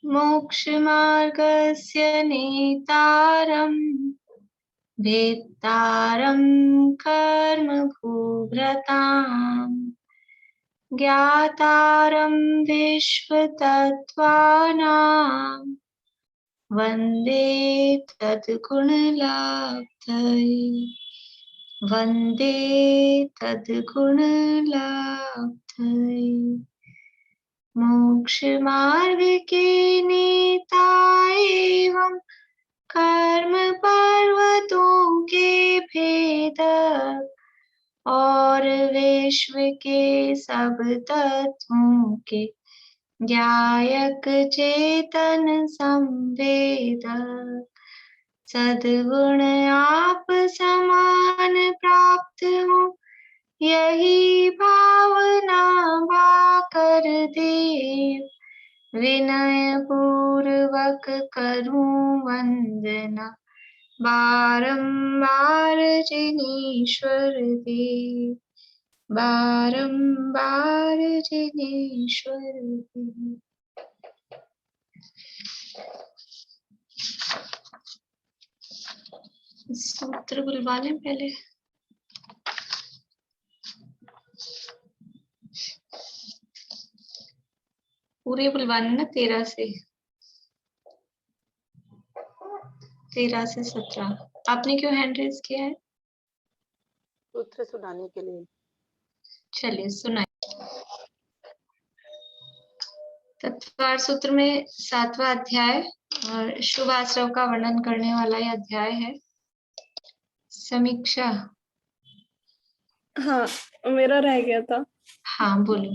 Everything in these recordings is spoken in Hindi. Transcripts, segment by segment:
मोक्षमार्गस्य नेतारम् वेत्तारं कर्मभूभृताम् ज्ञातारं विश्वतत्त्वानां वन्दे तद्गुणलाब्धये वन्दे तद्गुणलाब्धये। मोक्षमार्ग के नेता एवं कर्म पर्वतों के भेदक और विश्व के सब तत्वों के ज्ञायक चेतन संवेदक सद्गुण आप समान प्राप्त हो यही भावना भाकर देव विनय पूर्वक करूं वंदना बारंबार जिनेश्वर देव बारंबार जिनेश्वर देव। सूत्र बुलवा लें पहले। पूरे बुलवाने ना 13 से 17। आपने क्यों हैंड रेज किया है? सूत्र सुनाने के लिए। चलिए सुनाइए। तत्वार सूत्र में 7वां अध्याय और शुभ आश्रव का वर्णन करने वाला यह अध्याय है। समीक्षा। हाँ, मेरा रह गया था। हाँ बोलो।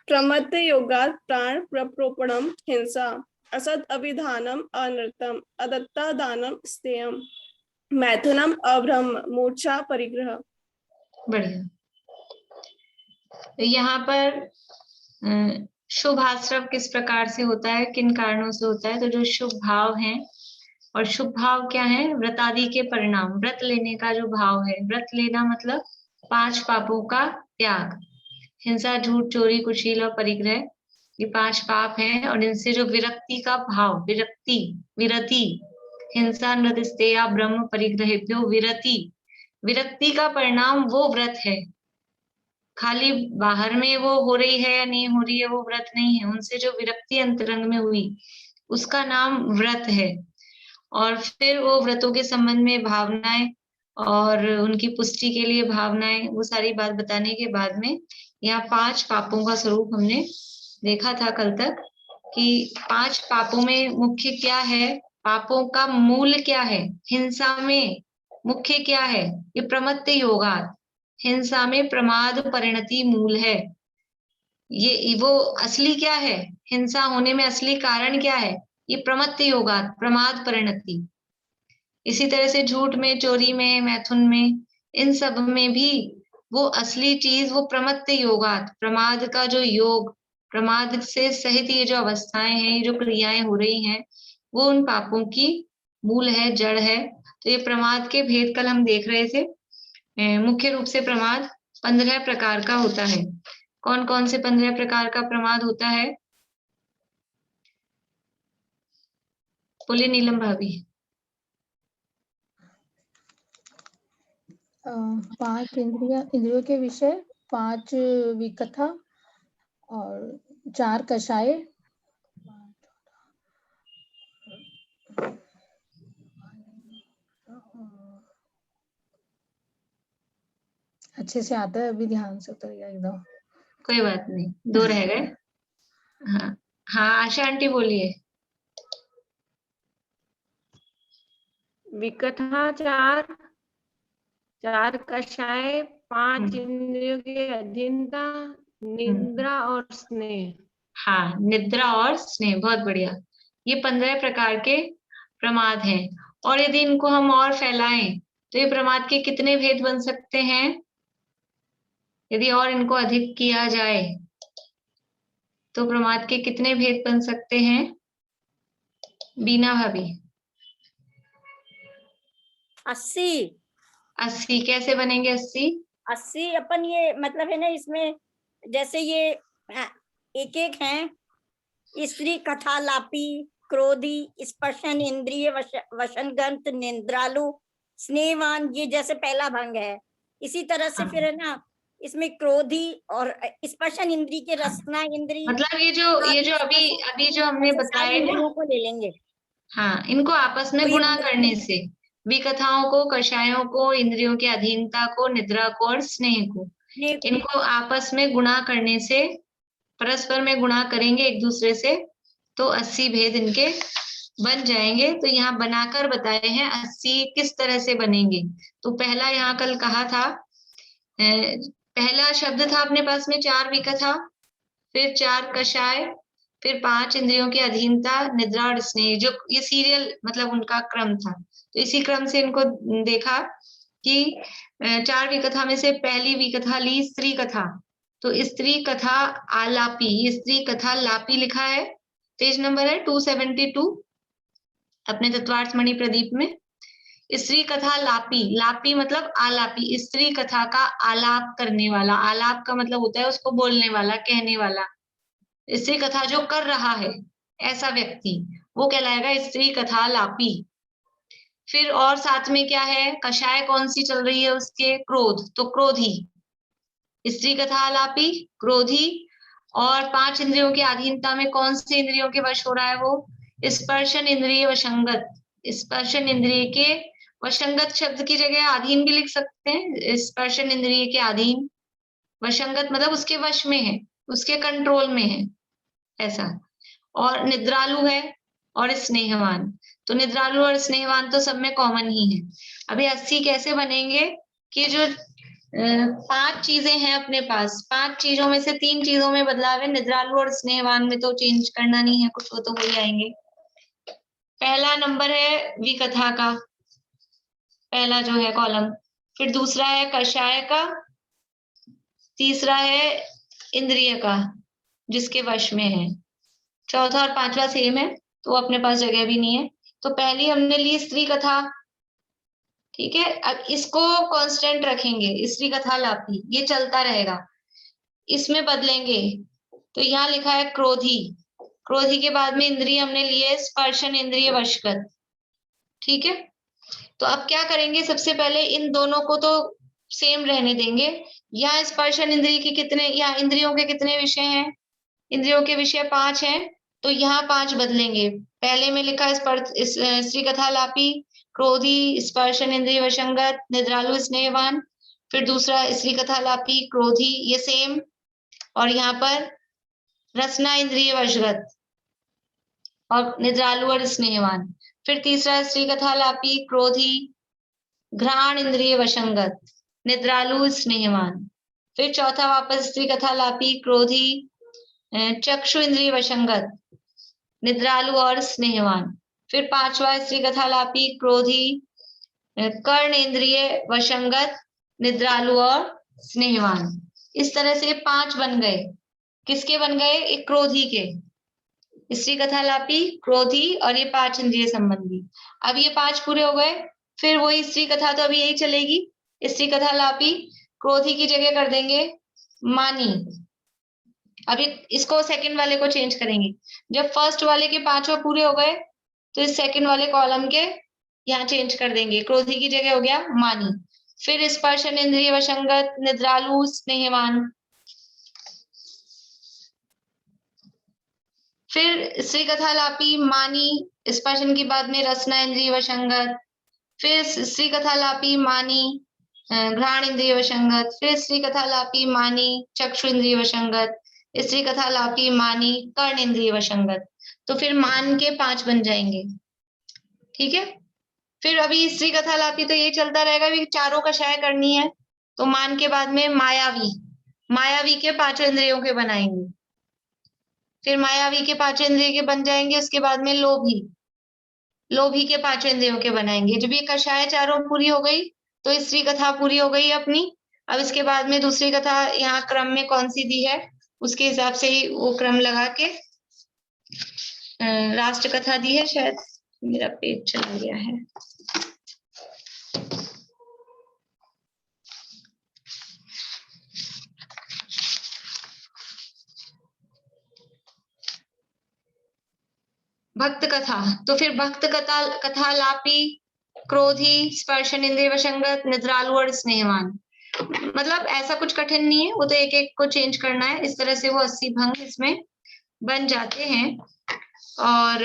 प्रमत्त योगात् प्राण प्रप्रोपणम हिंसा असत अभिधानम अनर्थम अदत्ता दानम स्तेयम मैथुनम अब्रह्म मूर्छा परिग्रह। बढ़िया। तो यहाँ पर शुभ आश्रव किस प्रकार से होता है, किन कारणों से होता है? तो जो शुभ भाव है, और शुभ भाव क्या है? व्रत आदि के परिणाम, व्रत लेने का जो भाव है। व्रत लेना मतलब 5 पापों का त्याग। हिंसा, झूठ, चोरी, कुशील और परिग्रह, ये 5 पाप हैं। और इनसे जो विरक्ति का भाव, विरति, हिंसा, नृत्यस्तेया ब्रह्म परिग्रहेभ्यो विरति, विरक्ति का परिणाम वो व्रत है। खाली बाहर में वो हो रही है या नहीं हो रही है वो व्रत नहीं है। उनसे जो विरक्ति अंतरंग में हुई उसका नाम व्रत है। और फिर वो व्रतों के संबंध में भावनाएं और उनकी पुष्टि के लिए भावनाएं, वो सारी बात बताने के बाद में यहाँ 5 पापों का स्वरूप हमने देखा था कल तक कि 5 पापों में मुख्य क्या है, पापों का मूल क्या है। हिंसा में मुख्य क्या है? ये प्रमत्त योगात्, हिंसा में प्रमाद परिणति मूल है। ये वो असली क्या है? हिंसा होने में असली कारण क्या है? ये प्रमत्त योगात्, प्रमाद परिणति। इसी तरह से झूठ में, चोरी में, मैथुन में, इन सब में भी वो असली चीज वो प्रमत्त योगात्, प्रमाद का जो योग, प्रमाद से सहित ये जो अवस्थाएं हैं, ये जो क्रियाएं हो रही हैं, वो उन पापों की मूल है, जड़ है। तो ये प्रमाद के भेद कल हम देख रहे थे। मुख्य रूप से प्रमाद 15 प्रकार का होता है। कौन कौन से 15 प्रकार का प्रमाद होता है? बोले नीलम भाभी। 5 इंद्रियों के विषय, 5 विकथा और 4 कषाय, अच्छे से आता है अभी, ध्यान से तो एकदम। कोई बात नहीं, 2 रह गए। हाँ हाँ, आशा आंटी बोलिए। विकथा 4 कषाय, 5 इंद्रियों के अधीनता, निद्रा और स्नेह। हाँ, निद्रा और स्नेह, बहुत बढ़िया। ये 15 प्रकार के प्रमाद हैं। और यदि इनको हम और फैलाएं तो ये प्रमाद के कितने भेद बन सकते हैं? यदि और इनको अधिक किया जाए तो प्रमाद के कितने भेद बन सकते हैं? बीना भाभी। 80 कैसे बनेंगे? 80 अपन ये मतलब है ना, इसमें जैसे ये एक एक हैं स्त्री कथालापी, क्रोधी, स्पर्शन इंद्रिय वशनगंत, निंद्रालु, स्नेहवान, ये जैसे पहला भंग है। इसी तरह से फिर है ना, इसमें क्रोधी और स्पर्शन इंद्री के रसना इंद्री, मतलब ये जो अभी जो हमने बताया ना, को ले लेंगे। हाँ, इनको आपस में तो ये गुणा करने से विकथाओं को, कषायों को, इंद्रियों की अधीनता को, निद्रा को और स्नेह को, इनको आपस में गुणा करने से, परस्पर में गुणा करेंगे एक दूसरे से, तो 80 भेद इनके बन जाएंगे। तो यहाँ बनाकर बताए हैं 80 किस तरह से बनेंगे। तो पहला यहाँ कल कहा था, पहला शब्द था अपने पास में 4 विकथा, फिर 4 कषाय, फिर 5 इंद्रियों की अधीनता, निद्रा और स्नेह, जो ये सीरियल मतलब उनका क्रम था। तो इसी क्रम से इनको देखा कि 4 विकथा में से पहली विकथा ली स्त्री कथा। तो स्त्री कथा आलापी, स्त्री कथा लापी लिखा है, पेज नंबर है 272 अपने तत्वार्थ मणि प्रदीप में। स्त्री कथा लापी, लापी मतलब आलापी, स्त्री कथा का आलाप करने वाला। आलाप का मतलब होता है उसको बोलने वाला, कहने वाला। स्त्री कथा जो कर रहा है ऐसा व्यक्ति, वो कहलाएगा स्त्री कथा लापी। फिर और साथ में क्या है, कषाय कौन सी चल रही है उसके, क्रोध, तो क्रोधी, स्त्री कथा आलापी, क्रोधी। और 5 इंद्रियों की अधीनता में कौन सी इंद्रियों के वश हो रहा है वो, स्पर्शन इंद्रिय वशंगत, स्पर्शन इंद्रिय के वशंगत शब्द की जगह अधीन भी लिख सकते हैं, स्पर्शन इंद्रिय के अधीन, वशंगत मतलब उसके वश में है, उसके कंट्रोल में है ऐसा। और निद्रालु है और स्नेहवान, तो निद्रालु और स्नेहवान तो सब में कॉमन ही है। अभी 80 कैसे बनेंगे कि जो 5 चीजें हैं अपने पास, 5 चीजों में से 3 चीजों में बदलाव है, निद्रालु और स्नेहवान में तो चेंज करना नहीं है कुछ, वो तो हो जाएंगे। पहला नंबर है विकथा का, पहला जो है कॉलम, फिर दूसरा है कषाय का, तीसरा है इंद्रिय का जिसके वश में है, चौथा और पांचवा सेम है तो अपने पास जगह भी नहीं है। तो पहली हमने ली स्त्री कथा, ठीक है। अब इसको कांस्टेंट रखेंगे, स्त्री कथा लापी, ये चलता रहेगा, इसमें बदलेंगे। तो यहाँ लिखा है क्रोधी, क्रोधी के बाद में इंद्रिय हमने लिए स्पर्शन इंद्रिय वशगत, ठीक है। तो अब क्या करेंगे, सबसे पहले इन दोनों को तो सेम रहने देंगे। यहाँ स्पर्शन इंद्रिय के कितने, यहाँ इंद्रियों के कितने विषय हैं, इंद्रियों के विषय 5 हैं, तो यहाँ 5 बदलेंगे। पहले में लिखा स्त्री कथा लापी, क्रोधी, स्पर्शन इंद्रिय वशंगत, निद्रालु स्नेहवान। फिर दूसरा स्त्री कथा लापी, क्रोधी, ये सेम, और यहाँ पर रसना इंद्रिय वशगत और निद्रालु और स्नेहवान। फिर तीसरा स्त्री कथा लापी, क्रोधी, घ्राण इंद्रिय वशंगत, निद्रालु स्नेहवान। फिर चौथा वापस स्त्री कथा लापी, क्रोधी, चक्षु इंद्रिय वशंगत, निद्रालु और स्नेहवान। फिर पांचवा स्त्री कथा लापी, क्रोधी, कर्ण इंद्रिय वशंगत, निद्रालु और स्नेहवान। इस तरह से 5 बन गए। किसके बन गए, एक क्रोधी के, स्त्री कथा लापी, क्रोधी और ये 5 इंद्रिय संबंधी। अब ये 5 पूरे हो गए, फिर वही स्त्री कथा तो अभी यही चलेगी, स्त्री कथा लापी, क्रोधी की जगह कर देंगे मानी। अब इसको सेकंड वाले को चेंज करेंगे, जब फर्स्ट वाले के 5 पूरे हो गए तो इस सेकंड वाले कॉलम के यहाँ चेंज कर देंगे, क्रोधी की जगह हो गया मानी। फिर स्पर्शन इंद्रिय वशंगत, निद्रालु स्नेहवान। फिर स्त्री कथा लापी, मानी, स्पर्शन के बाद में रसना इंद्रिय वशंगत। फिर स्त्री कथा लापी, मानी, घ्राण इंद्रिय वशंगत। फिर स्त्री कथा लापी, मानी, चक्षु इंद्रिय वशंगत। स्त्री कथा लापी, मानी, कर्ण इंद्रिय वशंगत। तो फिर मान के 5 बन जाएंगे, ठीक है। फिर अभी स्त्री कथा लापी तो ये चलता रहेगा, अभी चारों कषाय करनी है, तो मान के बाद में मायावी, मायावी के 5 इंद्रियों के बनाएंगे। फिर मायावी के 5 इंद्रिय के बन जाएंगे, उसके बाद में लोभी, लोभी के 5 इंद्रियों के बनाएंगे। जब ये कषाय चारों पूरी हो गई तो स्त्री कथा पूरी हो गई अपनी। अब इसके बाद में दूसरी कथा यहाँ क्रम में कौन सी दी है उसके हिसाब से ही वो क्रम लगा के राष्ट्र कथा दी है, शायद मेरा पेज चला गया है। भक्त कथा, तो फिर भक्त कथा, कथालापी, क्रोधी, स्पर्शन इंद्रिय वशंगत, निद्रालु और स्नेहवान। मतलब ऐसा कुछ कठिन नहीं है, वो तो एक एक को चेंज करना है। इस तरह से वो 80 भंग इसमें बन जाते हैं। और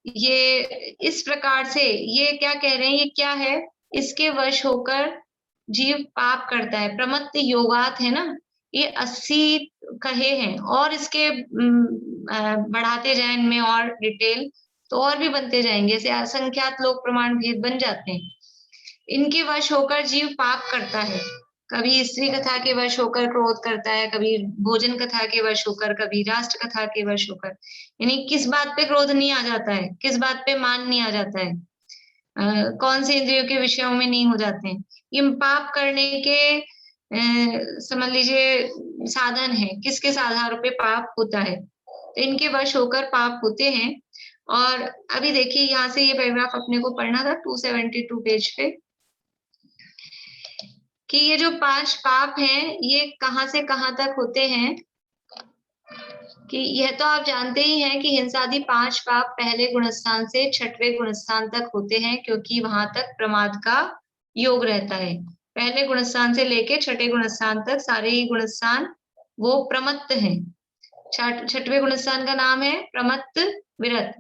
ये इस प्रकार से ये क्या कह रहे हैं, ये क्या है, इसके वश होकर जीव पाप करता है। प्रमत्त योगात है ना, ये 80 कहे हैं, और इसके बढ़ाते जाए इनमें और डिटेल तो और भी बनते जाएंगे, ऐसे असंख्यात लोक प्रमाण भेद बन जाते हैं। इनके वश होकर जीव पाप करता है, कभी स्त्री कथा के वश होकर क्रोध करता है, कभी भोजन कथा के वश होकर, कभी राष्ट्र कथा के वश होकर। यानी किस बात पे क्रोध नहीं आ जाता है, किस बात पे मान नहीं आ जाता है, कौन से इंद्रियों के विषयों में नहीं हो जाते हैं। ये पाप करने के समझ लीजिए साधन है, किसके आधार पे पाप होता है, तो इनके वश होकर पाप होते हैं। और अभी देखिए यहाँ से ये पैराग्राफ अपने को पढ़ना था 272 पेज पे, कि ये जो 5 पाप हैं ये कहाँ से कहाँ तक होते हैं, कि यह तो आप जानते ही हैं कि हिंसादि 5 पाप पहले गुणस्थान से 6वें गुणस्थान तक होते हैं, क्योंकि वहां तक प्रमाद का योग रहता है। पहले गुणस्थान से लेके 6ठे गुणस्थान तक सारे ही गुणस्थान वो प्रमत्त हैं। 6वें गुणस्थान का नाम है प्रमत्त विरत।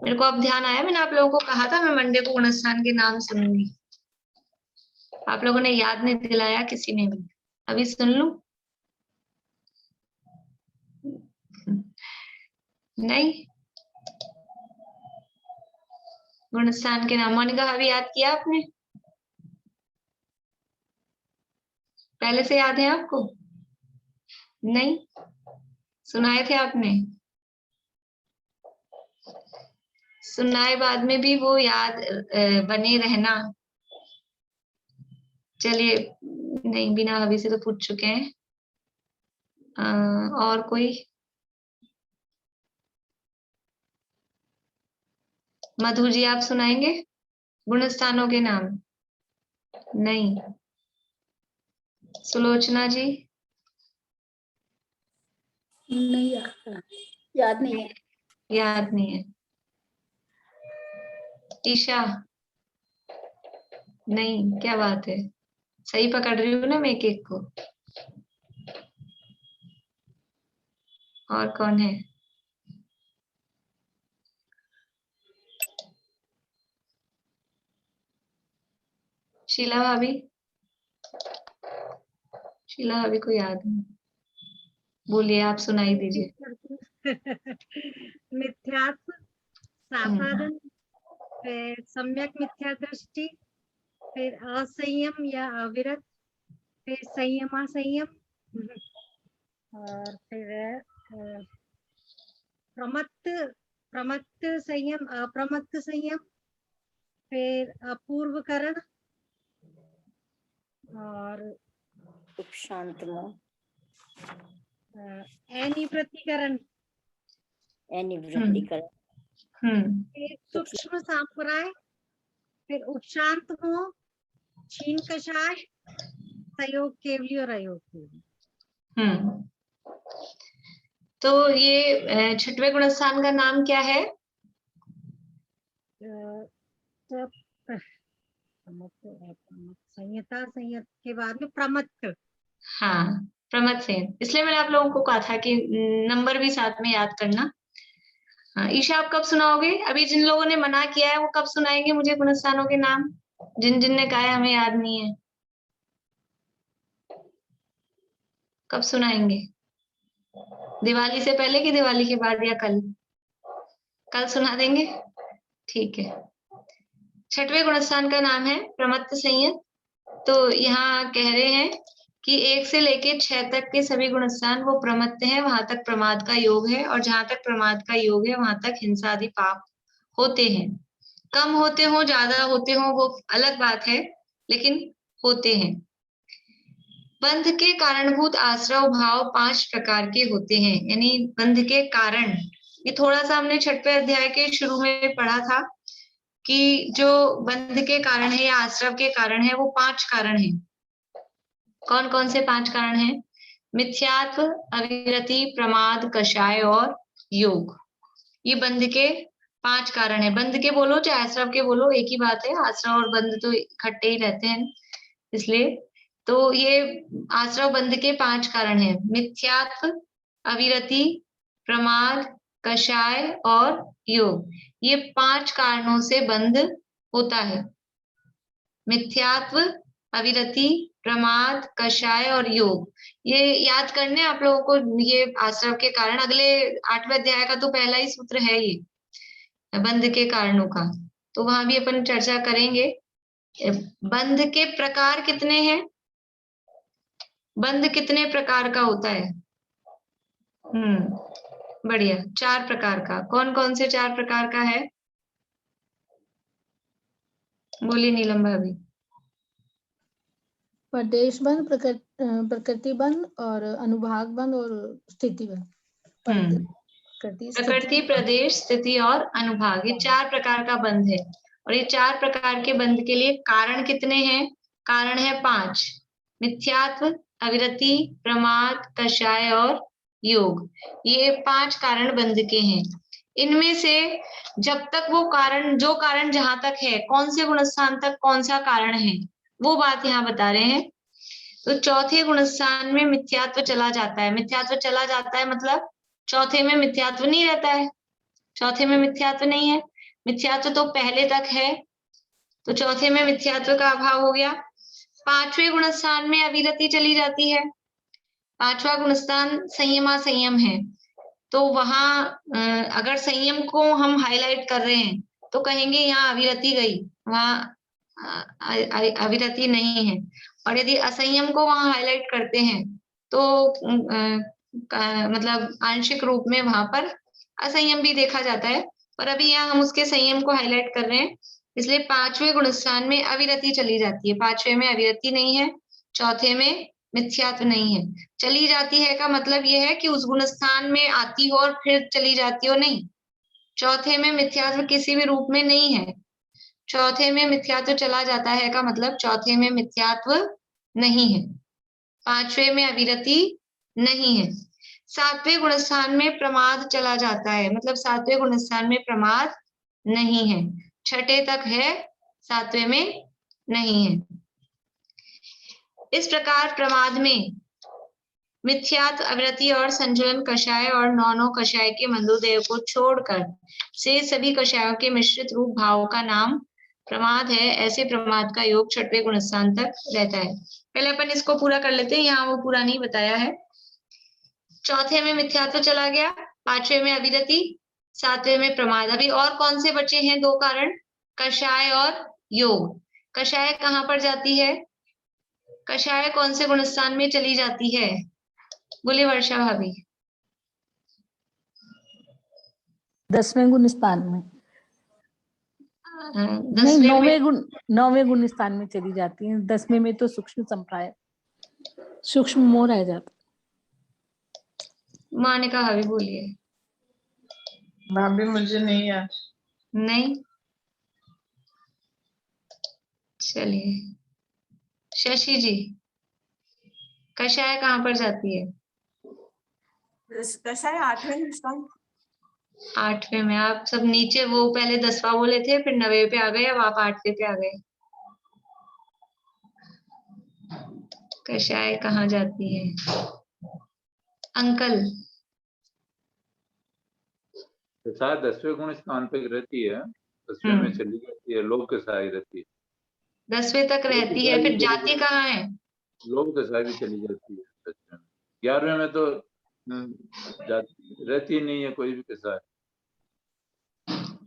मेरे को अब ध्यान आया, मैंने आप लोगों को कहा था मैं मंडे को गुणस्थान के नाम सुनूंगी, आप लोगों ने याद नहीं दिलाया किसी ने भी। अभी सुन लूं? नहीं, गुणस्थान के नाम मोनिका अभी याद किया आपने? पहले से याद है आपको? नहीं सुनाए थे आपने? सुनाए बाद में भी वो याद बने रहना। चलिए, नहीं बिना अभी से तो पूछ चुके हैं। और कोई? मधु जी आप सुनाएंगे गुणस्थानों के नाम? नहीं। सुलोचना जी? नहीं, याद नहीं है। याद नहीं है। ईशा? नहीं, क्या बात है, सही पकड़ रही हूँ ना मैं एक एक को। और कौन है? शीला भाभी? शीला भाभी को याद नहीं, बोलिए आप सुनाई दीजिए। मिथ्यात्व, सापादन, फिर सम्यक मिथ्या दृष्टि, फिर असंयम या अविरत, फिर संयमा संयम, और फिर प्रमत्त संयम, अप्रमत्त संयम, फिर अपूर्वकरण, और उपशांत अनिवृत्तिकरण, फिर सूक्ष्म सांप्रदाय, फिर उपशांत मोह, क्षीण कषाय, सहयोग केवली और अयोग केवली। तो ये 6वें गुणस्थान का नाम क्या है? संयता, संयत के बाद में प्रमत्त। हाँ, प्रमत्त से, इसलिए मैंने आप लोगों को कहा था कि नंबर भी साथ में याद करना। हाँ, ईशा आप कब सुनाओगे? अभी जिन लोगों ने मना किया है वो कब सुनाएंगे मुझे गुणस्थानों के नाम? जिन जिन ने कहा है हमें याद नहीं है, कब सुनाएंगे? दिवाली से पहले कि दिवाली के बाद, या कल? कल सुना देंगे, ठीक है। 6वें गुणस्थान का नाम है प्रमत्त संयत। तो यहाँ कह रहे हैं कि 1 से लेके 6 तक के सभी गुणस्थान वो प्रमत्त है, वहां तक प्रमाद का योग है, और जहां तक प्रमाद का योग है वहां तक हिंसा आदि पाप होते हैं। कम होते हो, ज्यादा होते हो, वो अलग बात है, लेकिन होते हैं। बंध के कारणभूत आश्रव भाव 5 प्रकार के होते हैं, यानी बंध के कारण, ये थोड़ा सा हमने 6वें अध्याय के शुरू में पढ़ा था कि जो बंध के कारण है या आश्रव के कारण है वो 5 कारण हैं। कौन कौन से 5 कारण हैं? मिथ्यात्व, अविरति, प्रमाद, कषाय और योग। ये बंध के 5 कारण है। बंध के बोलो चाहे आश्रव के बोलो, एक ही बात है। आश्रव और बंध तो इकट्ठे ही रहते हैं, इसलिए तो ये आश्रव बंध के 5 कारण है। मिथ्यात्व, अविरति, प्रमाद, कषाय और योग। ये 5 कारणों से बंध होता है। मिथ्यात्व, अविरति, प्रमाद, कषाय और योग। ये याद करने आप लोगों को, ये आश्रव के कारण अगले 8वें अध्याय का तो पहला ही सूत्र है ये बंध के कारणों का, तो वहां भी अपन चर्चा करेंगे। बंध के प्रकार कितने हैं? बंध कितने प्रकार का होता है? बढ़िया, 4 प्रकार का। कौन कौन से 4 प्रकार का है? बोलिए नीलम भाभी। प्रदेश बंध, प्रकृति बंध और अनुभाग बंध और स्थिति बंध। प्रकृति, प्रदेश, स्थिति और अनुभाग, ये 4 प्रकार का बंध है। और ये 4 प्रकार के बंध के लिए कारण कितने हैं? कारण है 5। मिथ्यात्व, अविरति, प्रमाद, कषाय और योग। ये 5 कारण बंध के हैं। इनमें से जब तक वो कारण, जो कारण जहां तक है, कौन से गुणस्थान तक कौन सा कारण है, वो बात यहाँ बता रहे हैं। तो चौथे गुणस्थान में मिथ्यात्व चला जाता है। मिथ्यात्व चला जाता है मतलब चौथे में मिथ्यात्व नहीं रहता है। चौथे में मिथ्यात्व नहीं है, मिथ्यात्व तो पहले तक है, तो चौथे में मिथ्यात्व का अभाव हो गया। 5वें गुणस्थान में अविरति चली जाती है। 5वां गुणस्थान संयमा संयम है, तो वहां अगर संयम को हम हाईलाइट कर रहे हैं तो कहेंगे यहाँ अविरति गई, वहां अविरति नहीं है। और यदि असंयम को वहां हाईलाइट करते हैं तो मतलब आंशिक रूप में वहां पर असंयम भी देखा जाता है, पर अभी यहाँ हम उसके संयम को हाईलाइट कर रहे हैं, इसलिए 5वें गुणस्थान में अविरति चली जाती है। 5वें में अविरति नहीं है, चौथे में मिथ्यात्व नहीं है। चली जाती है का मतलब यह है कि उस गुणस्थान में आती हो और फिर चली जाती हो, नहीं। चौथे में मिथ्यात्व किसी भी रूप में नहीं है। चौथे में मिथ्यात्व चला जाता है का मतलब चौथे में मिथ्यात्व नहीं है, 5वें में अविरति नहीं है। 7वें गुणस्थान में प्रमाद चला जाता है, मतलब 7वें गुणस्थान में प्रमाद नहीं है। 6ठे तक है, 7वें में नहीं है। इस प्रकार प्रमाद में मिथ्यात्व, अविरति और संजुलन कषाय और 9 कषाय के मंदोदय को छोड़कर से सभी कषायों के मिश्रित रूप भाव का नाम प्रमाद है। ऐसे प्रमाद का योग 6ठे गुणस्थान तक रहता है। पहले अपन इसको पूरा कर लेते हैं, यहाँ वो पूरा नहीं बताया है। चौथे में मिथ्यात्व चला गया, 5वें में अविरति, 7वें में प्रमाद। अभी और कौन से बचे हैं 2 कारण? कषाय और योग। कषाय कहाँ पर जाती है? कषाय कौन से गुणस्थान में चली जाती है? बोले वर्षा भाभी। 10वें गुणस्थान में, 9वें गुणस्थान में चली जाती है। 10वें में तो सूक्ष्म संप्राय, सूक्ष्म मोह रह जाता। मानिका भाभी बोलिए। भाभी मुझे नहीं याद। नहीं, चलिए शशि जी, कषाय कहाँ पर जाती है? कषाय 8वें गुणस्थान। 8वें में। आप सब नीचे वो पहले 10वां बोले थे, फिर 9वें पे आ गए, अब आप 8वें पे आ गए। कषाय कहाँ जाती है अंकल? कषाय 10वें गुण स्थान पे रहती है, 10वें में चली जाती है, लोभ कषाय रहती है। 10वें तक रहती है, फिर जाती कहाँ है? लोभ कषाय भी चली जाती है 10वें में। 11वें में तो रहती ही नहीं है कोई भी कषाय।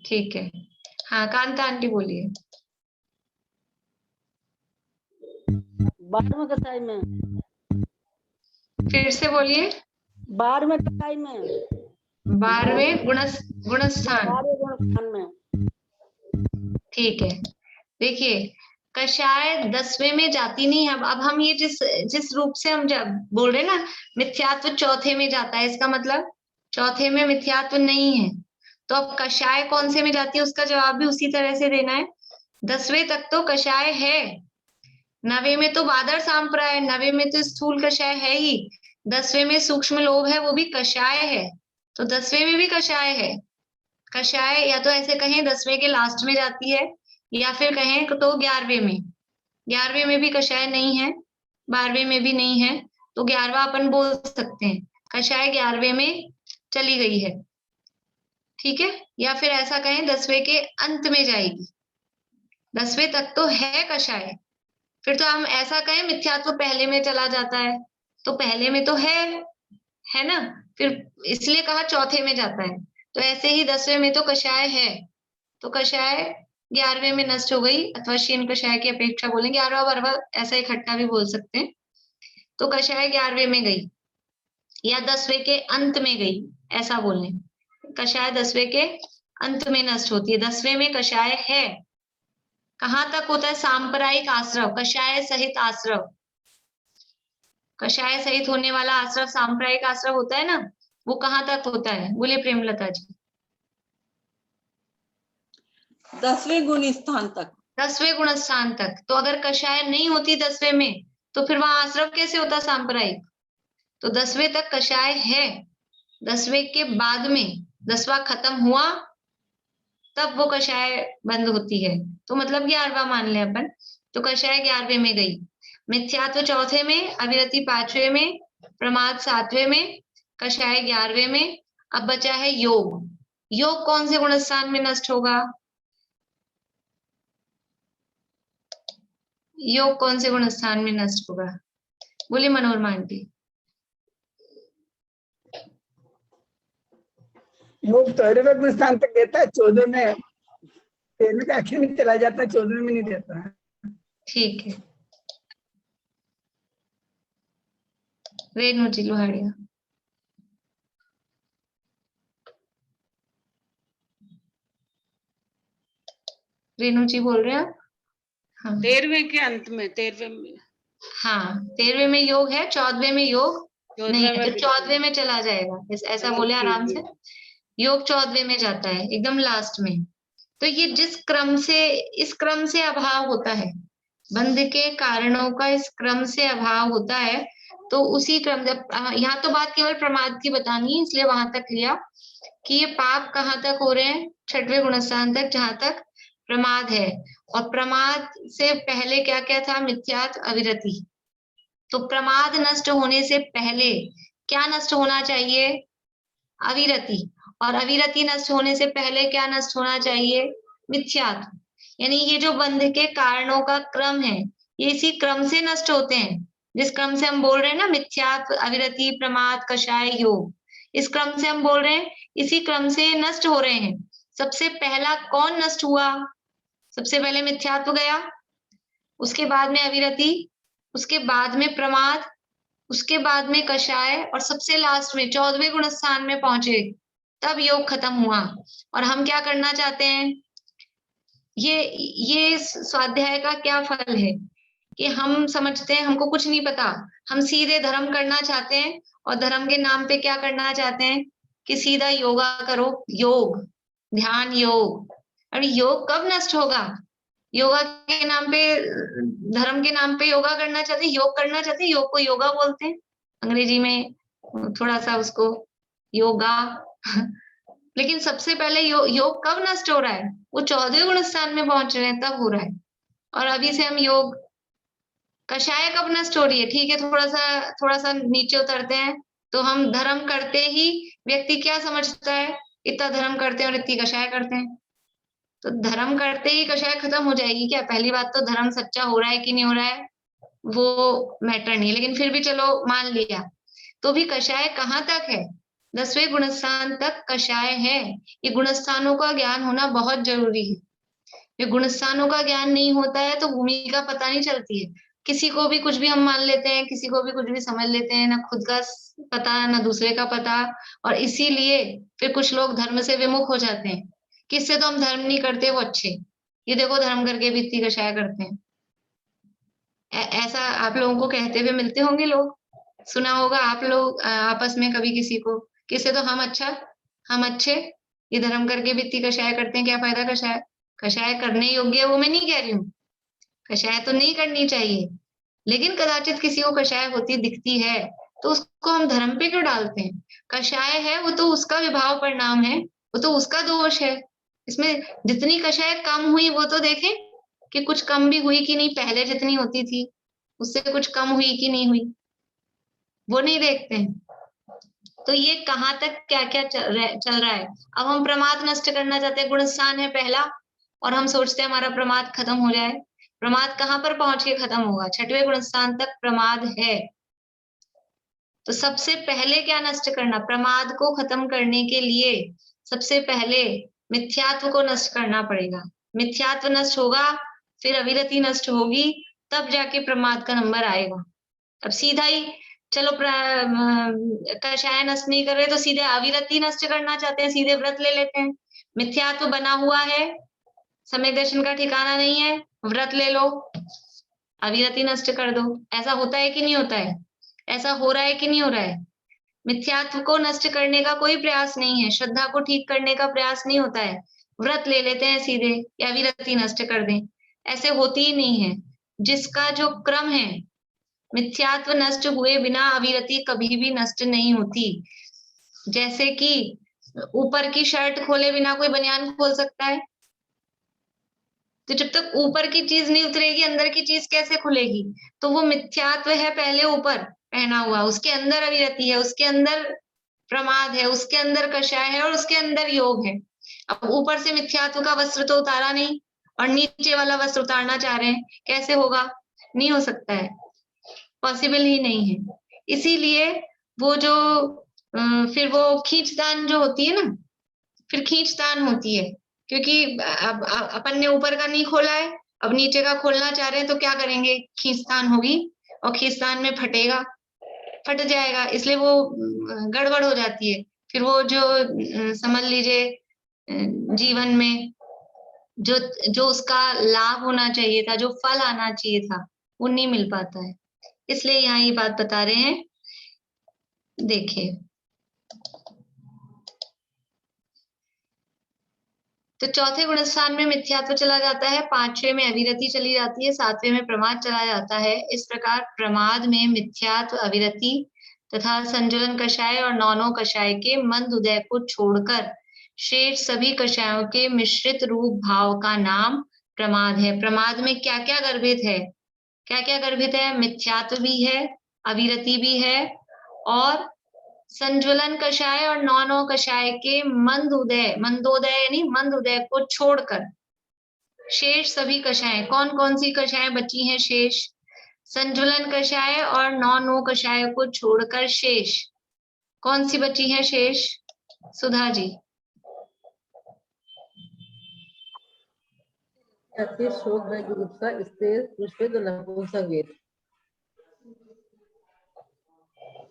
ठीक है, हाँ कांता आंटी बोलिए। 12वें कषाय में। फिर से बोलिए। 12वें कषाय में, 12वें गुणस्थान। 12वें गुणस्थान में। ठीक है, देखिए कषाय 10वें में जाती नहीं है। अब हम ये जिस रूप से हम बोल रहे हैं ना, मिथ्यात्व चौथे में जाता है, इसका मतलब चौथे में मिथ्यात्व नहीं है। तो अब कषाय कौन से में जाती है, उसका जवाब भी उसी तरह से देना है। 10वें तक तो कषाय है, 9वें में तो बादर सांप्राय, 9वें में तो स्थूल कषाय है ही, 10वें में सूक्ष्म लोभ है, वो भी कषाय है, तो 10वें में भी कषाय है। कषाय या तो ऐसे कहें 10वें के लास्ट में जाती है, या फिर कहें तो 11वें में। 11वें में भी कषाय नहीं है, 12वें में भी नहीं है, तो 11वां अपन बोल सकते हैं। कषाय 11वें में चली गई है, ठीक है। या फिर ऐसा कहें 10वें के अंत में जाएगी, 10वें तक तो है कषाय। फिर तो हम ऐसा कहें मिथ्यात्व पहले में चला जाता है, तो पहले में तो है ना, फिर इसलिए कहा चौथे में जाता है। तो ऐसे ही 10वें में तो कषाय है, तो कषाय 11वें में नष्ट हो गई, अथवा शीन कषाय की अपेक्षा बोलेंगे, 11वां 12वां ऐसा इकट्ठा भी बोल सकते हैं। तो कषाय 11वें में गई या 10वें के अंत में गई, ऐसा बोलने। कषाय 10वें के अंत में नष्ट होती है, 10वें में कषाय है। कहाँ तक होता है? सांप्रदायिक आश्रव, कषाय सहित आश्रव, कषाय सहित होने वाला आश्रव सांप्रदायिक आश्रव होता है ना, वो कहाँ तक होता है? बोले प्रेमलता जी। 10वें गुण स्थान तक। 10वें गुण स्थान तक। तो अगर कषाय नहीं होती 10वें में, तो फिर वहां आश्रव कैसे होता सांप्रदायिक? तो 10वें तक कषाय है, 10वें के बाद में 10वां खत्म हुआ तब वो कषाय बंद होती है, तो मतलब 11वां मान ले अपन। तो कषाय 11वें में गई, मिथ्यात्व चौथे में, अविरति 5वें में, प्रमाद 7वें में, कषाय 11वें में। अब बचा है योग। योग कौन से गुण स्थान में नष्ट होगा? योग कौन से गुण स्थान में नष्ट होगा? बोले मनोरमा आंटी। योग 13वें गुण स्थान तक देता है, 14 में 13वें के आखिर में चला जाता है, 14वें में नहीं देता है। ठीक है, रेणु जी लोहाड़िया। रेणु जी बोल रहे हैं आप? हाँ 13वें के अंत में, 13वें में। हाँ 13वें में योग है, 14वें में योग नहीं है, तो 14वें में चला जाएगा, ऐसा बोले आराम से। योग 14वें में जाता है, एकदम लास्ट में। तो ये जिस क्रम से, इस क्रम से अभाव होता है, बंध के कारणों का इस क्रम से अभाव होता है, तो उसी क्रम, जब यहाँ तो बात केवल प्रमाद की बतानी है, इसलिए वहां तक लिया कि ये पाप कहाँ तक हो रहे हैं? 6वें गुणस्थान तक, जहां तक प्रमाद है। और प्रमाद से पहले क्या क्या था? मिथ्यात्व, अविरति। तो प्रमाद नष्ट होने से पहले क्या नष्ट होना चाहिए? अविरति। और अविरति नष्ट होने से पहले क्या नष्ट होना चाहिए? मिथ्यात्व। यानी ये जो बंध के कारणों का क्रम है, ये इसी क्रम से नष्ट होते हैं, जिस क्रम से हम बोल रहे हैं ना, मिथ्यात्व, अविरति, प्रमाद, कषाय, योग, इस क्रम से हम बोल रहे हैं, इसी क्रम से नष्ट हो रहे हैं। सबसे पहला कौन नष्ट हुआ? सबसे पहले मिथ्यात्व गया, उसके बाद में अविरति, उसके बाद में प्रमाद, उसके बाद में कषाय, और सबसे लास्ट में 14वें गुण स्थान में पहुंचे, तब योग खत्म हुआ। और हम क्या करना चाहते हैं? ये स्वाध्याय का क्या फल है कि हम समझते हैं हमको कुछ नहीं पता, हम सीधे धर्म करना चाहते हैं, और धर्म के नाम पे क्या करना चाहते हैं कि सीधा योगा करो, योग, ध्यान, योग। अरे योग कब नष्ट होगा? योगा के नाम पे, धर्म के नाम पे योगा करना चाहते, योग करना चाहते, योग को योगा बोलते हैं, अंग्रेजी में थोड़ा सा उसको योगा। लेकिन सबसे पहले योग कब नष्ट हो रहा है? वो 14वें गुण स्थान में पहुंच रहे हैं तब हो रहा है। और अभी से हम योग, कषाय कब नष्ट हो रही है? ठीक है, थोड़ा सा नीचे उतरते हैं, तो हम धर्म करते ही व्यक्ति क्या समझता है? इतना धर्म करते हैं और इतनी कषाय करते हैं। तो धर्म करते ही कषाय खत्म हो जाएगी क्या? पहली बात तो धर्म सच्चा हो रहा है कि नहीं हो रहा है वो मैटर नहीं, लेकिन फिर भी चलो मान लिया, तो भी कषाय कहाँ तक है? 10वें गुणस्थान तक कषाय है। ये गुणस्थानों का ज्ञान होना बहुत जरूरी है। ये गुणस्थानों का ज्ञान नहीं होता है तो भूमिका पता नहीं चलती है। किसी को भी कुछ भी हम मान लेते हैं, किसी को भी कुछ भी समझ लेते हैं, ना खुद का पता ना दूसरे का पता, और इसीलिए फिर कुछ लोग धर्म से विमुख हो जाते हैं। किससे तो हम धर्म नहीं करते, वो अच्छे, ये देखो धर्म करके भी इतनी कषाय करते हैं। ऐसा आप लोगों को कहते हुए मिलते होंगे लोग, सुना होगा आप लोग आपस में कभी किसी को, किससे तो हम अच्छा, हम अच्छे, ये धर्म करके भी इतनी कषाय करते हैं, क्या फायदा कषाय? कषाय करने योग्य है वो मैं नहीं कह रही हूँ, कषाय तो नहीं करनी चाहिए, लेकिन कदाचित किसी को कषाय होती दिखती है तो उसको हम धर्म पे क्यों डालते हैं? कषाय है वो तो उसका विभाव परिणाम है, वो तो उसका दोष है। इसमें जितनी कषाय कम हुई वो तो देखें कि कुछ कम भी हुई कि नहीं, पहले जितनी होती थी उससे कुछ कम हुई कि नहीं हुई, वो नहीं देखते हैं। तो ये कहाँ तक क्या क्या चल रहा है। अब हम प्रमाद नष्ट करना चाहते हैं, गुण स्थान है पहला, और हम सोचते हैं हमारा प्रमाद खत्म हो जाए। प्रमाद कहाँ पर पहुंच के खत्म होगा? 6वें गुण स्थान तक प्रमाद है। तो सबसे पहले क्या नष्ट करना? प्रमाद को खत्म करने के लिए सबसे पहले मिथ्यात्व को नष्ट करना पड़ेगा। मिथ्यात्व नष्ट होगा, फिर अविरति नष्ट होगी, तब जाके प्रमाद का नंबर आएगा। अब सीधा ही चलो कषाय नष्ट नहीं कर रहे तो सीधे अविरति नष्ट करना चाहते हैं, सीधे व्रत ले लेते हैं। मिथ्यात्व बना हुआ है, सम्यक दर्शन का ठिकाना नहीं है, व्रत ले लो, अविरति नष्ट कर दो। ऐसा होता है कि नहीं होता है? ऐसा हो रहा है कि नहीं हो रहा है? मिथ्यात्व को नष्ट करने का कोई प्रयास नहीं है, श्रद्धा को ठीक करने का प्रयास नहीं होता है, व्रत ले लेते हैं सीधे या अविरति नष्ट कर दें। ऐसे होती ही नहीं है। जिसका जो क्रम है, मिथ्यात्व नष्ट हुए बिना अविरति कभी भी नष्ट नहीं होती। जैसे कि ऊपर की शर्ट खोले बिना कोई बनियान खोल सकता है? तो जब तक ऊपर की चीज नहीं उतरेगी अंदर की चीज कैसे खुलेगी? तो वो मिथ्यात्व है पहले ऊपर पहना हुआ, उसके अंदर अविरति है, उसके अंदर प्रमाद है, उसके अंदर कषाय है और उसके अंदर योग है। अब ऊपर से मिथ्यात्व का वस्त्र तो उतारा नहीं और नीचे वाला वस्त्र उतारना चाह रहे हैं, कैसे होगा? नहीं हो सकता है, पॉसिबल ही नहीं है। इसीलिए वो जो फिर वो खींचतान जो होती है ना, फिर खींचतान होती है, क्योंकि अब अपन ने ऊपर का नहीं खोला है, अब नीचे का खोलना चाह रहे हैं, तो क्या करेंगे? खींचतान होगी और खींचतान में फटेगा, फट जाएगा, इसलिए वो गड़बड़ हो जाती है। फिर वो जो समझ लीजिए जीवन में जो उसका लाभ होना चाहिए था, जो फल आना चाहिए था, वो नहीं मिल पाता है। इसलिए यहाँ ये बात बता रहे हैं। देखिए, तो चौथे गुण स्थान में मिथ्यात्व चला जाता है, 5वें में अविरति चली जाती है, 7वें में प्रमाद चला जाता है। इस प्रकार प्रमाद में मिथ्यात्व, अविरति तथा संजुलन कषाय और नौनों कषाय के मंद उदय को छोड़कर शेष सभी कषायों के मिश्रित रूप भाव का नाम प्रमाद है। प्रमाद में क्या क्या गर्भित है? क्या क्या गर्भित है? मिथ्यात्व भी है, अविरति भी है, और संज्वलन कषाय और नौनों कषाय के मंदोदय यानी मंद उदय को छोड़कर शेष सभी कषाय, कौन कौन सी कषाय बची हैं शेष? संज्वलन कषाय और नौनों कषाय को छोड़कर शेष कौन सी बची है शेष? सुधा जी। शोक, भय, जुगुप्सा, स्त्रीर, पुष्पित, नपुंसक वेद।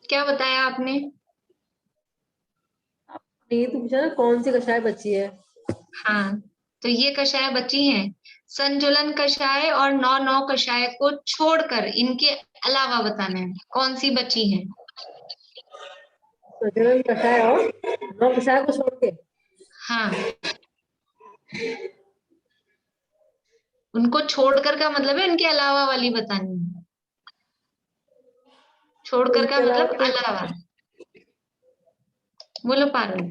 क्या बताया आपने? ये तो पूछा ना कौन सी कषाय बची है। हाँ, तो ये कषाय बची हैं, संजुलन कषाय और नौ कषाय को छोड़कर इनके अलावा बताना है कौन सी बची हैं। संजुलन कषाय और 9 कषाय को छोड़ के, हाँ, उनको छोड़कर का मतलब है इनके अलावा वाली बतानी है। छोड़कर का मतलब अलावा। बोलो पारुल।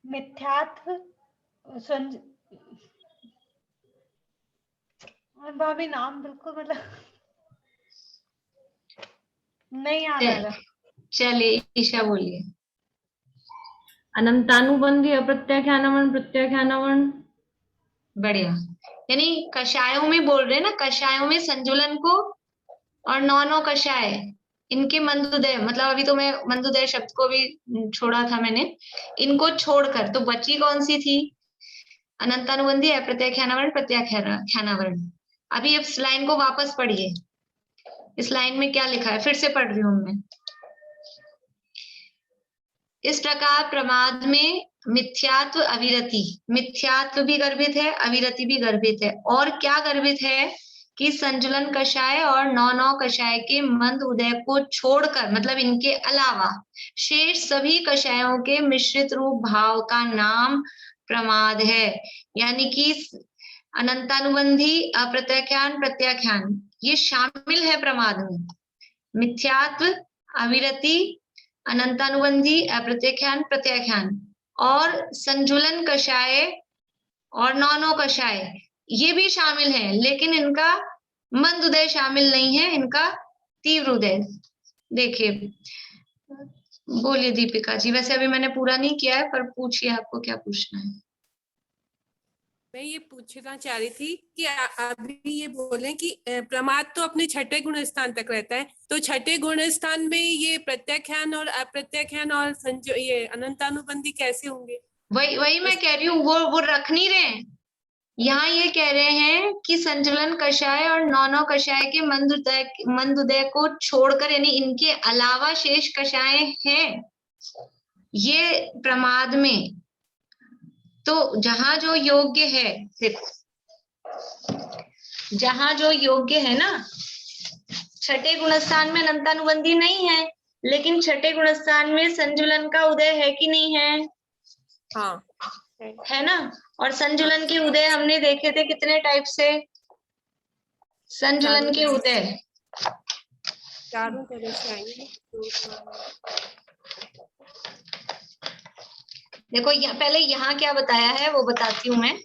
मिथ्यात्व, भाभी नाम बिल्कुल मतलब नहीं याद आ रहा। चलिए ईशा बोलिए। अनंतानुबंधी, अप्रत्याख्यानवर्ण, प्रत्याख्यानवर्ण। बढ़िया, यानी कषायों में बोल रहे हैं ना, कषायों में संजुलन को और नौ कषाय इनके मंदोदय, मतलब अभी तो मैं मंदोदय शब्द को भी छोड़ा था मैंने, इनको छोड़कर तो बची कौन सी थी? अनंतानुबंधी, अप्रत्याख्यानवर्ण, प्रत्याख्यानवर्ण। अभी इस लाइन को वापस पढ़िए, इस लाइन में क्या लिखा है, फिर से पढ़ रही हूं मैं। इस प्रकार प्रमाद में मिथ्यात्व, अविरति, मिथ्यात्व भी गर्भित है, अविरति भी गर्भित है, और क्या गर्भित है कि संजुलन कषाय और नौ कषाय के मंद उदय को छोड़कर, मतलब इनके अलावा शेष सभी कषायों के मिश्रित रूप भाव का नाम प्रमाद है। यानी कि अनंतानुबंधी, अप्रत्याख्यान, प्रत्याख्यान ये शामिल है प्रमाद में। मिथ्यात्व, अविरति, अनंतानुबंधी, अप्रत्याख्यान, प्रत्याख्यान और संजुलन कषाय और नौनो कषाय ये भी शामिल है, लेकिन इनका मंद उदय शामिल नहीं है, इनका तीव्र उदय। देखिए, बोलिए दीपिका जी। वैसे अभी मैंने पूरा नहीं किया है, पर पूछिए आपको क्या पूछना है। मैं ये पूछना चाह रही थी कि अभी ये बोले कि प्रमाद तो अपने छठे गुण स्थान तक रहता है, तो छठे गुण स्थान में ये प्रत्याख्यान और अप्रत्याख्यान और ये अनंतानुबंधी कैसे होंगे? वही मैं कह रही हूँ, वो रख नहीं रहे। यहाँ ये कह रहे हैं कि संचलन कषाय और नौनो कषाय के मंद उदय को छोड़कर, यानी इनके अलावा शेष कषाय हैं ये प्रमाद में। तो जहां जो योग्य है, देखो जहां जो योग्य है ना, छठे गुणस्थान में अनंतानुबंधी नहीं है, लेकिन छठे गुणस्थान में संजुलन का उदय है कि नहीं है? हाँ है ना। और संजुलन के उदय हमने देखे थे कितने टाइप से। संजुलन के उदय चारों तरह से आएंगे। देखो पहले यहाँ क्या बताया है वो बताती हूँ मैं,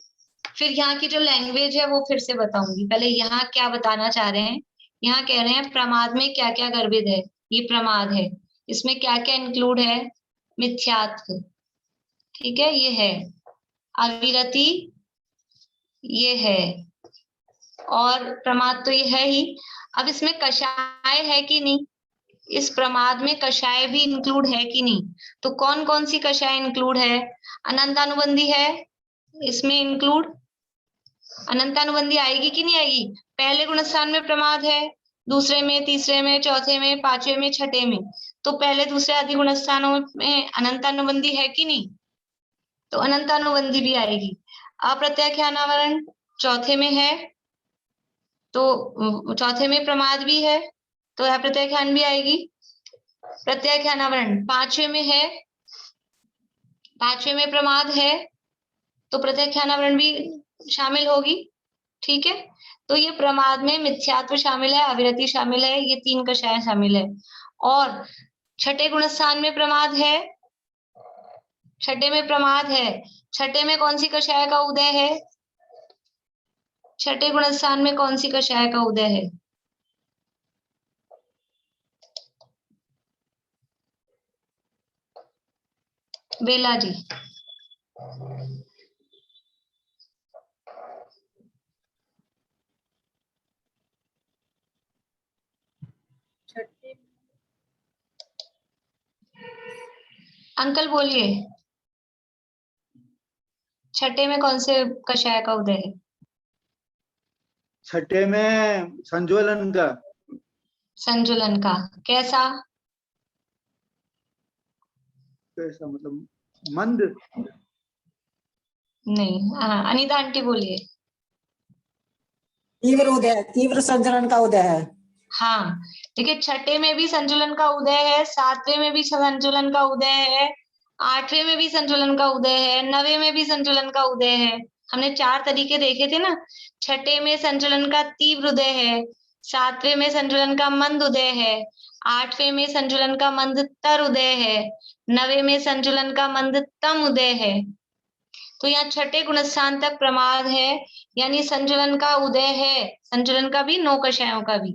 फिर यहाँ की जो लैंग्वेज है वो फिर से बताऊंगी। पहले यहाँ क्या बताना चाह रहे हैं। यहाँ कह रहे हैं प्रमाद में क्या क्या गर्भित है। ये प्रमाद है, इसमें क्या क्या इंक्लूड है? मिथ्यात्व, ठीक है, ये है। अविरति, ये है। और प्रमाद तो ये है ही। अब इसमें कषाय है कि नहीं? इस प्रमाद में कषाय भी इंक्लूड है कि नहीं? तो कौन कौन सी कषाय इंक्लूड है? अनंतानुबंधी है इसमें इंक्लूड। अनंतानुबंधी आएगी कि नहीं आएगी? पहले गुणस्थान में प्रमाद है, दूसरे में, तीसरे में, चौथे में, पांचवे में, छठे में। तो पहले दूसरे आदि गुणस्थानों में अनंतानुबंधी है कि नहीं? तो अनंतानुबंधी भी आएगी। अप्रत्याख्यानावरण चौथे में है, तो चौथे में प्रमाद भी है, तो अप्रत्याख्यान भी आएगी। प्रत्याख्यानावरण पांचवे में है, पांचवे में प्रमाद है, तो प्रत्याख्यानावरण भी शामिल होगी, ठीक है। तो ये प्रमाद में मिथ्यात्व शामिल है, अविरति शामिल है, ये तीन कषाय शामिल है। और छठे गुणस्थान में प्रमाद है, छठे में प्रमाद है। छठे में कौन सी कषाय का उदय है? छठे गुणस्थान में कौन सी कषाय का उदय है? बेला जी। अंकल बोलिए, छठे में कौन से कषाय का उदय है? छठे में संजुलन का। संजुलन का कैसा? कैसा मतलब मंद? नहीं, अनीता आंटी बोलिए। तीव्र उदय, तीव्र संजुलन का उदय है। हाँ, देखिए छठे में भी संजुलन का उदय है, सातवें में भी संजुलन का उदय है, आठवें में भी संजुलन का उदय है, नवे में भी संजुलन का उदय है। हमने चार तरीके देखे थे ना। छठे में संजुलन का तीव्र उदय है, सातवें में संजुलन का मंद उदय है, आठवें में संजुलन का मंदतर उदय है, नवे में संजुलन का मंदतम उदय है। तो यहाँ छठे गुणस्थान तक प्रमाद है, यानी संजुलन का उदय है। संजुलन का भी, नौ कषायों का भी,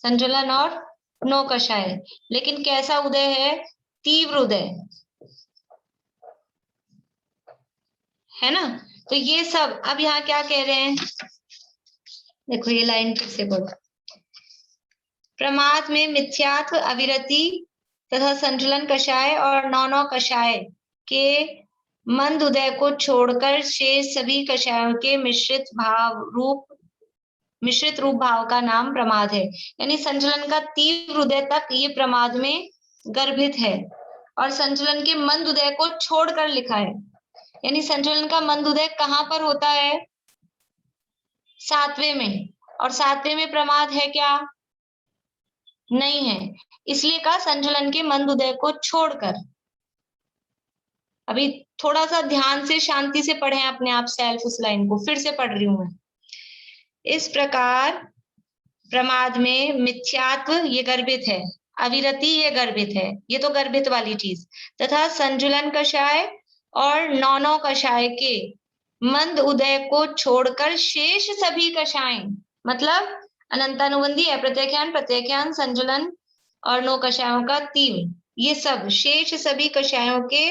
संजुलन और नौ कषाय। लेकिन कैसा उदय है? तीव्र उदय है ना। तो ये सब अब यहाँ क्या कह रहे हैं, देखो ये लाइन फिर से बोलो। प्रमाद में मिथ्यात्व, अविरति तथा संजुलन कषाय और नौ कषाय के मंद उदय को छोड़कर शेष सभी कषायों के मिश्रित रूप भाव का नाम प्रमाद है। यानी संचलन का तीव्र उदय तक ये प्रमाद में गर्भित है, और संचलन के मंद उदय को छोड़कर लिखा है। यानी संचलन का मंद उदय कहाँ पर होता है? सातवें में। और सातवें में प्रमाद है क्या? नहीं है, इसलिए कहा संचलन के मंद उदय को छोड़कर। अभी थोड़ा सा ध्यान से, शांति से पढ़ें अपने आप सेल्फ उस लाइन को। फिर से पढ़ रही हूं मैं। इस प्रकार प्रमाद में मिथ्यात्व ये गर्भित है, अविरति ये गर्भित है, ये तो गर्भित वाली चीज। तथा संजुलन कषाय और नौ कषाय के मंद उदय को छोड़कर शेष सभी कषाय, मतलब अनंतानुबंधी, अप्रत्याख्यान, प्रत्याख्यान, संजुलन और 9 कषायों का तीव्र, ये सब शेष सभी कषायों के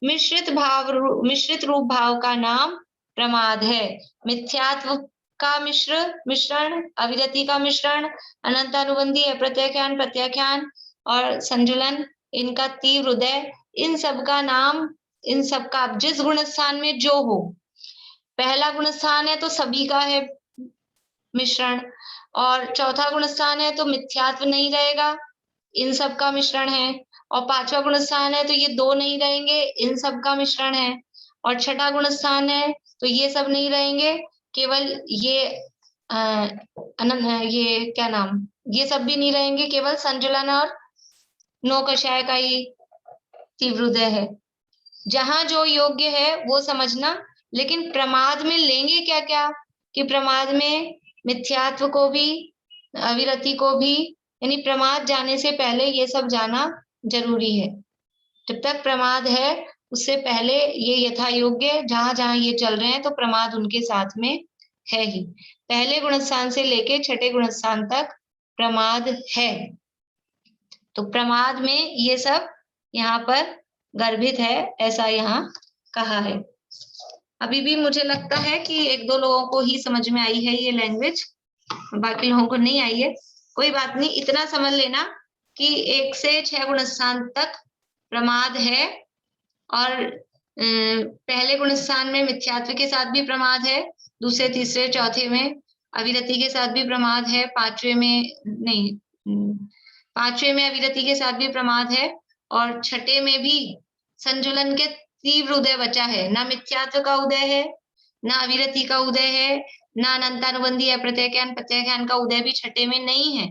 मिश्रित रूप भाव का नाम प्रमाद है। मिथ्यात्व का मिश्रण, अविरति का मिश्रण, अनंतानुबंधी, अप्रत्याख्यान, प्रत्याख्यान और संजुलन, इनका तीव्र उदय, इन सब का नाम, इन सब का जिस गुण स्थान में जो हो, पहला गुण स्थान है तो सभी का है मिश्रण, और चौथा गुण स्थान है तो मिथ्यात्व नहीं रहेगा, इन सब का मिश्रण है, और पांचवा गुण स्थान है तो ये दो नहीं रहेंगे, इन सब का मिश्रण है, और छठा गुण स्थान है तो ये सब नहीं रहेंगे, केवल ये ये क्या नाम, ये सब भी नहीं रहेंगे, केवल संजुलन और 9 कषाय का ही तीव्र उदय है। जहां जो योग्य है वो समझना, लेकिन प्रमाद में लेंगे क्या क्या, कि प्रमाद में मिथ्यात्व को भी, अविरति को भी, यानी प्रमाद जाने से पहले ये सब जाना जरूरी है। जब तक प्रमाद है उससे पहले ये यथा योग्य, जहां जहां ये चल रहे हैं तो प्रमाद उनके साथ में है ही। पहले गुणस्थान से लेके छठे गुणस्थान तक प्रमाद है, तो प्रमाद में ये सब यहाँ पर गर्भित है, ऐसा यहाँ कहा है। अभी भी मुझे लगता है कि 1-2 लोगों को ही समझ में आई है ये लैंग्वेज, बाकी लोगों को नहीं आई है। कोई बात नहीं, इतना समझ लेना कि 1 से 6 गुणस्थान तक प्रमाद है, और पहले गुणस्थान में मिथ्यात्व के साथ भी प्रमाद है, दूसरे, तीसरे, चौथे में अविरति के साथ भी प्रमाद है, पांचवे में अविरति के साथ भी प्रमाद है, और छठे में भी संजुलन के तीव्र उदय बचा है। ना मिथ्यात्व का उदय है, ना अविरति का उदय है, ना अनंतानुबंधी या प्रत्याख्यान का उदय भी छठे में नहीं है,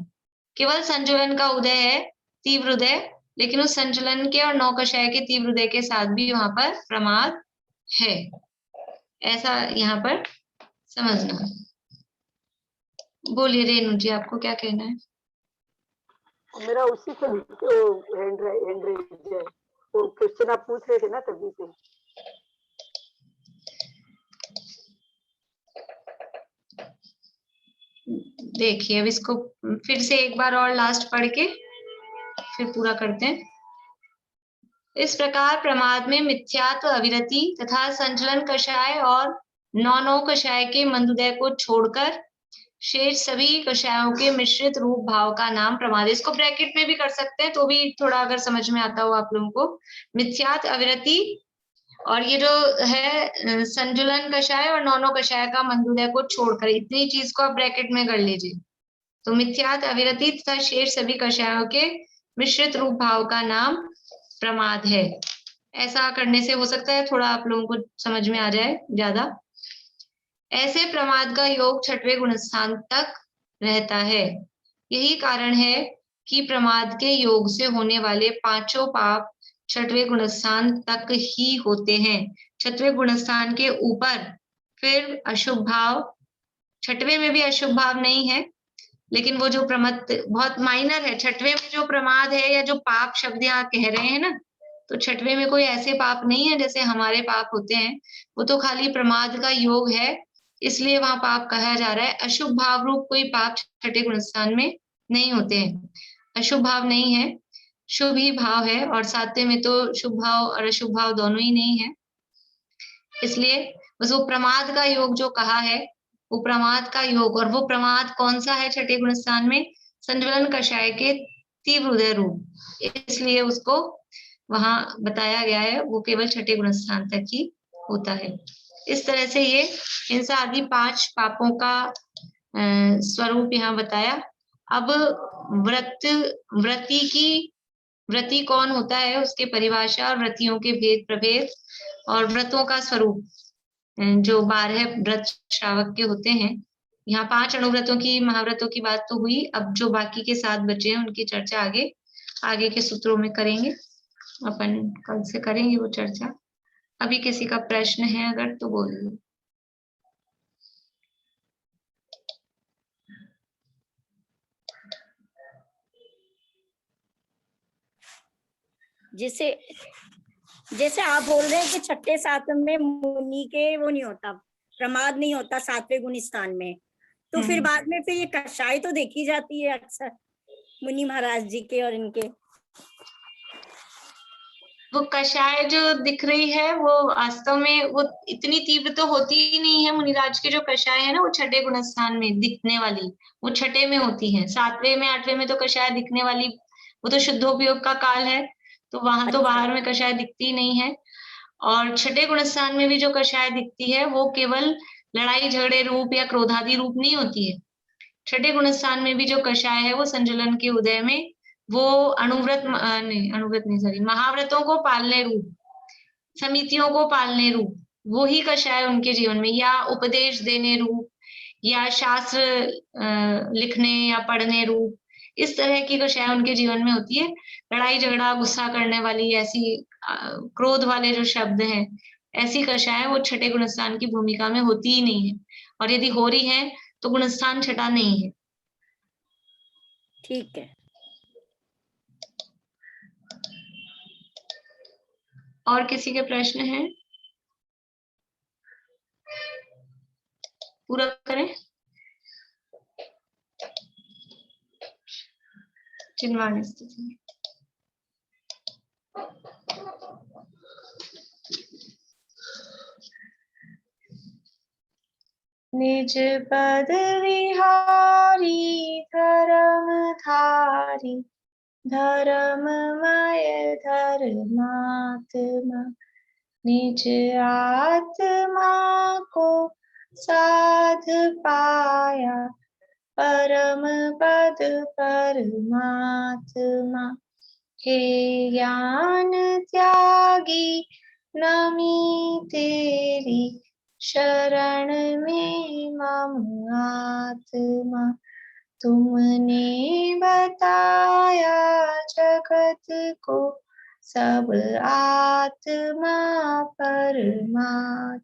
केवल संजुलन का उदय है, तीव्र उदय, लेकिन उस संचलन के और 9 कषाय के तीव्र उदय के साथ भी वहां पर प्रमाद है, ऐसा यहाँ पर समझना। बोलिए रेणु जी, आपको क्या कहना है? मेरा उसी से हैंड रेज है, वो क्वेश्चन आप पूछ रहे थे ना तभी से। देखिए अब इसको फिर से एक बार और लास्ट पढ़ के फिर पूरा करते हैं। इस प्रकार प्रमाद में मिथ्यात्व, अविरति तथा संचलन कषाय और 9 कषाय के मंदोदय को छोड़कर शेष सभी कषायों के मिश्रित रूप भाव का नाम प्रमाद। इसको ब्रैकेट में भी कर सकते हैं तो भी थोड़ा अगर समझ में आता हो आप लोगों को। मिथ्यात्व, अविरति और ये जो है संजुलन कषाय और 9 कषाय का मंदोदय को छोड़कर, इतनी चीज को आप ब्रैकेट में कर लीजिए। तो मिथ्यात्व, अविरति तथा शेष सभी कषायों के मिश्रित रूप भाव का नाम प्रमाद है। ऐसा करने से हो सकता है थोड़ा आप लोगों को समझ में आ जाए ज्यादा। ऐसे प्रमाद का योग 6वें गुणस्थान तक रहता है। यही कारण है कि प्रमाद के योग से होने वाले 5 पाप 6वें गुणस्थान तक ही होते हैं। 6वें गुणस्थान के ऊपर फिर अशुभ भाव, 6वें में भी अशुभ भाव नहीं है, लेकिन वो जो प्रमद बहुत माइनर है। 6वें में जो प्रमाद है या जो पाप शब्द यहाँ कह रहे हैं ना, तो 6वें में कोई ऐसे पाप नहीं है जैसे हमारे पाप होते हैं, वो तो खाली प्रमाद का योग है, इसलिए वहां पाप कहा जा रहा है। अशुभ भाव रूप कोई पाप 6ठे गुणस्थान में नहीं होते हैं। अशुभ भाव नहीं है, शुभ ही भाव है, और 7वें में तो शुभ भाव और अशुभ भाव दोनों ही नहीं है। इसलिए बस वो प्रमाद का योग जो कहा है, वो प्रमाद का योग, और वो प्रमाद कौन सा है 6ठे गुणस्थान में? संज्वलन कषाय के तीव्र उदय रूप, इसलिए उसको वहां बताया गया है, वो केवल 6ठे गुणस्थान तक ही होता है। इस तरह से ये हिंसा आदि 5 पापों का स्वरूप यहाँ बताया। अब व्रती कौन होता है, उसके परिभाषा और व्रतियों के भेद प्रभेद और व्रतों का स्वरूप, जो 12 व्रत श्रावक के होते हैं। यहाँ 5 अणुव्रतों की, महाव्रतों की बात तो हुई, अब जो बाकी के 7 बचे हैं उनकी चर्चा आगे के सूत्रों में करेंगे, अपन कल से करेंगे वो चर्चा। अभी किसी का प्रश्न है अगर तो बोलिए। जैसे जैसे आप बोल रहे हैं कि छठे सातवें में मुनि के वो नहीं होता, प्रमाद नहीं होता सातवें गुण स्थान में, तो फिर बाद में फिर ये कषाय तो देखी जाती है अक्सर मुनि महाराज जी के और इनके। वो कषाय जो दिख रही है वो वास्तव में वो इतनी तीव्र तो होती ही नहीं है। मुनिराज के जो कषाय है ना वो छठे गुण स्थान में दिखने वाली वो छठे में होती है। सातवें में आठवें में तो कषाय दिखने वाली वो तो शुद्धोपयोग का काल है, तो वहां तो बाहर में कषाय दिखती नहीं है। और छठे गुण स्थान में भी जो कषाय दिखती है वो केवल लड़ाई झगड़े रूप या क्रोधादि रूप नहीं होती है। छठे गुण स्थान में भी जो कषाय है वो संजुलन के उदय में वो अनुव्रत नहीं सॉरी महाव्रतों को पालने रूप, समितियों को पालने रूप वो ही कषाय उनके जीवन में, या उपदेश देने रूप, या शास्त्र लिखने या पढ़ने रूप, इस तरह की कषाय उनके जीवन में होती है। लड़ाई झगड़ा गुस्सा करने वाली ऐसी क्रोध वाले जो शब्द हैं ऐसी कषाय वो छठे गुणस्थान की भूमिका में होती ही नहीं है, और यदि हो रही है तो गुणस्थान छठा नहीं है। ठीक है। और किसी के प्रश्न हैं? पूरा करें। चिन्वाणी स्थिति निज पद विहारी धर्मधारी धर्ममय धर्मात्मा निज आत्मा को साध पाया परम पद परमात्मा। हे ज्ञान त्यागी नमी तेरी शरण में मम आत्मा। तुमने बताया जगत को सब आत्मा परमात्मा।